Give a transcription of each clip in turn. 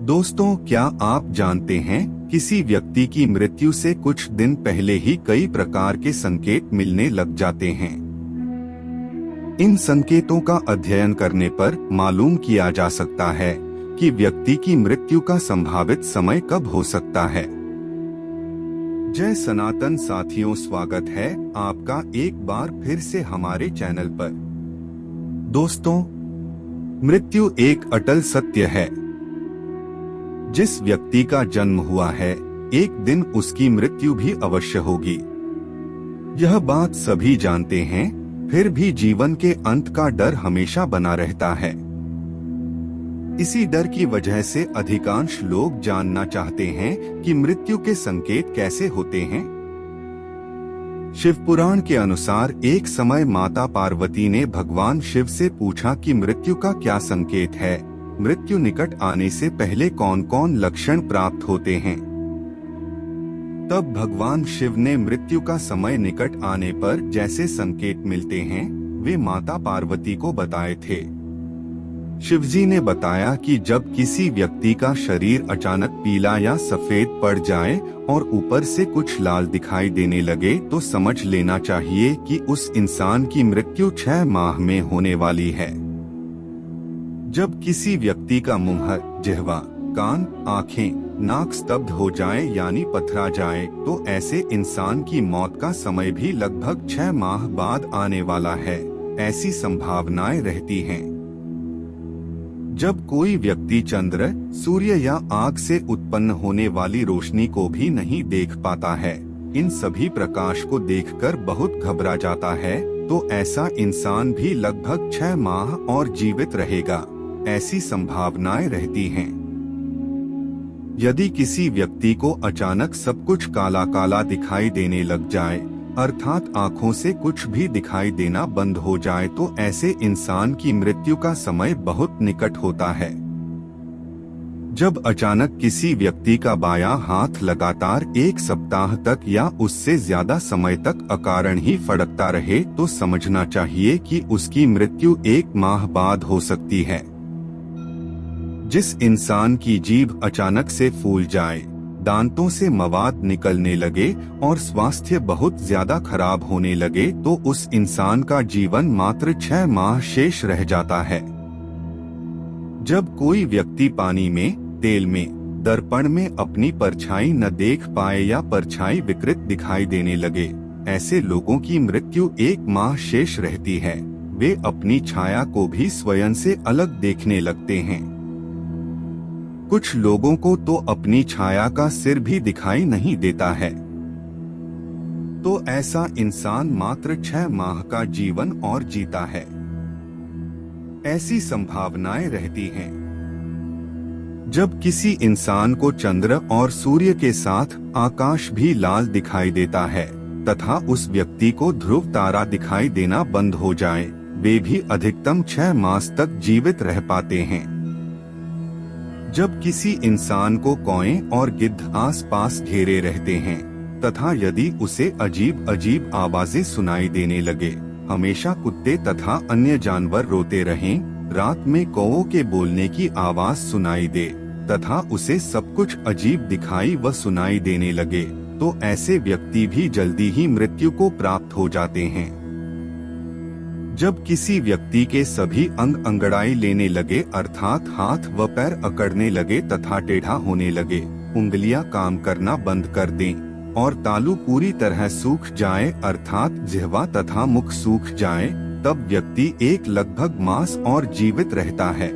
दोस्तों, क्या आप जानते हैं किसी व्यक्ति की मृत्यु से कुछ दिन पहले ही कई प्रकार के संकेत मिलने लग जाते हैं। इन संकेतों का अध्ययन करने पर मालूम किया जा सकता है कि व्यक्ति की मृत्यु का संभावित समय कब हो सकता है। जय सनातन साथियों, स्वागत है आपका एक बार फिर से हमारे चैनल पर। दोस्तों, मृत्यु एक अटल सत्य है। जिस व्यक्ति का जन्म हुआ है, एक दिन उसकी मृत्यु भी अवश्य होगी। यह बात सभी जानते हैं, फिर भी जीवन के अंत का डर हमेशा बना रहता है। इसी डर की वजह से अधिकांश लोग जानना चाहते हैं कि मृत्यु के संकेत कैसे होते हैं। शिव पुराण के अनुसार एक समय माता पार्वती ने भगवान शिव से पूछा कि मृत्यु का क्या संकेत है, मृत्यु निकट आने से पहले कौन कौन लक्षण प्राप्त होते हैं। तब भगवान शिव ने मृत्यु का समय निकट आने पर जैसे संकेत मिलते हैं, वे माता पार्वती को बताए थे। शिवजी ने बताया कि जब किसी व्यक्ति का शरीर अचानक पीला या सफेद पड़ जाए और ऊपर से कुछ लाल दिखाई देने लगे, तो समझ लेना चाहिए कि उस इंसान की मृत्यु 6 माह में होने वाली है। जब किसी व्यक्ति का मुंह, जिह्वा, कान, आँखें, नाक स्तब्ध हो जाए यानी पथरा जाए, तो ऐसे इंसान की मौत का समय भी लगभग 6 माह बाद आने वाला है। ऐसी संभावनाएं रहती हैं। जब कोई व्यक्ति चंद्र, सूर्य या आग से उत्पन्न होने वाली रोशनी को भी नहीं देख पाता है, इन सभी प्रकाश को देखकर बहुत घबरा जाता है, तो ऐसा इंसान भी लगभग 6 माह और जीवित रहेगा। ऐसी संभावनाएं रहती हैं। यदि किसी व्यक्ति को अचानक सब कुछ काला काला दिखाई देने लग जाए, अर्थात आंखों से कुछ भी दिखाई देना बंद हो जाए, तो ऐसे इंसान की मृत्यु का समय बहुत निकट होता है। जब अचानक किसी व्यक्ति का बायां हाथ लगातार 1 सप्ताह तक या उससे ज्यादा समय तक अकारण ही फड़कता रहे, तो समझना चाहिए कि उसकी मृत्यु 1 माह बाद हो सकती है। जिस इंसान की जीभ अचानक से फूल जाए, दांतों से मवाद निकलने लगे और स्वास्थ्य बहुत ज्यादा खराब होने लगे, तो उस इंसान का जीवन मात्र 6 माह शेष रह जाता है। जब कोई व्यक्ति पानी में, तेल में, दर्पण में अपनी परछाई न देख पाए या परछाई विकृत दिखाई देने लगे, ऐसे लोगों की मृत्यु 1 माह शेष रहती है। वे अपनी छाया को भी स्वयं से अलग देखने लगते हैं। कुछ लोगों को तो अपनी छाया का सिर भी दिखाई नहीं देता है। तो ऐसा इंसान मात्र 6 माह का जीवन और जीता है। ऐसी संभावनाएं रहती हैं। जब किसी इंसान को चंद्र और सूर्य के साथ आकाश भी लाल दिखाई देता है तथा उस व्यक्ति को ध्रुव तारा दिखाई देना बंद हो जाए, वे भी अधिकतम 6 मास तक जीवित रह पाते हैं। जब किसी इंसान को कौए और गिद्ध आसपास घेरे रहते हैं तथा यदि उसे अजीब अजीब आवाजें सुनाई देने लगे, हमेशा कुत्ते तथा अन्य जानवर रोते रहें, रात में कौओं के बोलने की आवाज सुनाई दे तथा उसे सब कुछ अजीब दिखाई व सुनाई देने लगे, तो ऐसे व्यक्ति भी जल्दी ही मृत्यु को प्राप्त हो जाते हैं। जब किसी व्यक्ति के सभी अंग अंगड़ाई लेने लगे, अर्थात हाथ व पैर अकड़ने लगे तथा टेढ़ा होने लगे, उंगलियां काम करना बंद कर दें और तालू पूरी तरह सूख जाए, अर्थात जिह्वा तथा मुख सूख जाए, तब व्यक्ति एक लगभग मास और जीवित रहता है।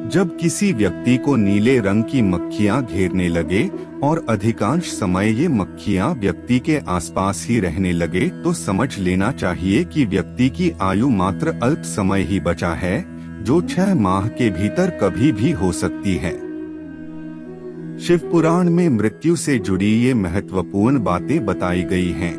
जब किसी व्यक्ति को नीले रंग की मक्खियां घेरने लगे और अधिकांश समय ये मक्खियां व्यक्ति के आसपास ही रहने लगे, तो समझ लेना चाहिए कि व्यक्ति की आयु मात्र अल्प समय ही बचा है, जो 6 माह के भीतर कभी भी हो सकती है। शिव पुराण में मृत्यु से जुड़ी ये महत्वपूर्ण बातें बताई गई हैं।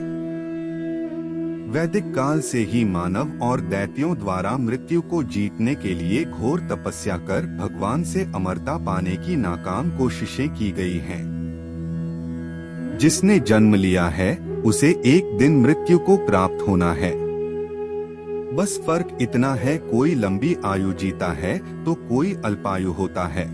वैदिक काल से ही मानव और दैत्यों द्वारा मृत्यु को जीतने के लिए घोर तपस्या कर भगवान से अमरता पाने की नाकाम कोशिशें की गई हैं। जिसने जन्म लिया है, उसे एक दिन मृत्यु को प्राप्त होना है। बस फर्क इतना है, कोई लंबी आयु जीता है तो कोई अल्पायु होता है।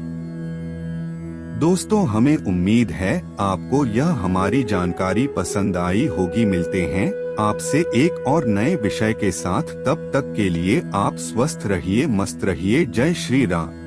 दोस्तों, हमें उम्मीद है आपको यह हमारी जानकारी पसंद आई होगी। मिलते हैं आपसे एक और नए विषय के साथ। तब तक के लिए आप स्वस्थ रहिए, मस्त रहिए। जय श्री राम।